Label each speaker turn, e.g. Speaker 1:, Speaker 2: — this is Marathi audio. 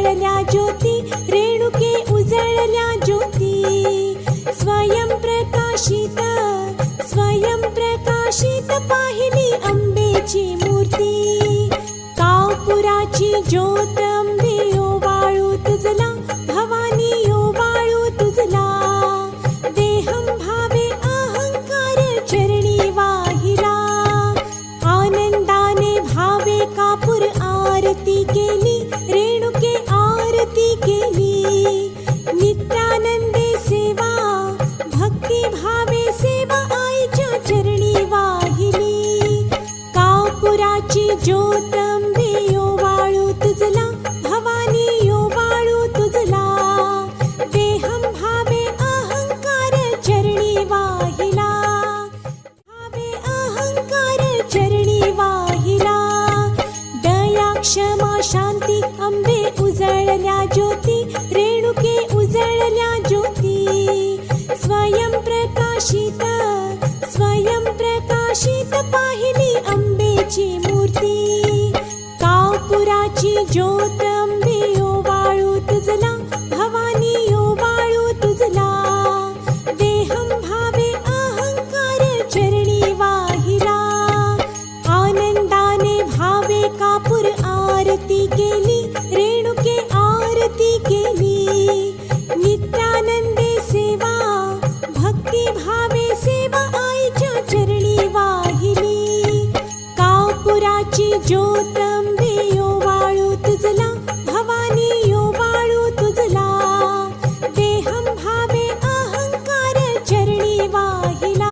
Speaker 1: उजळल्या ज्योती, रेणुके उजळल्या ज्योती. स्वयं प्रकाशित पाहिली अंबेची मूर्ती. कापुराची ज्योत अंबे ओवाळू तुझला, भवानी ओवाळू तुझला. देहं भावे अहंकार चरणी वाहिला. आनंदाने भावे कापूर आरती केली, रेणुके आरती केली. नित्यानंदे सेवा, भक्ती भावे सेवा आईच्या चरणी वाहिली. कापुराची ज्योत अंबे ओवाळू तुझला, भवानी ओवाळू तुझला. देहं भावे अहंकार चरणी वाहिला, भावे अहंकार चरणी वाहिला. दया क्षमा शांती अंबे उजळल्या ज्योती, रेणुके उजळल्या ज्योती. स्वयं प्रकाशित पाहिली अंबेची मूर्ती.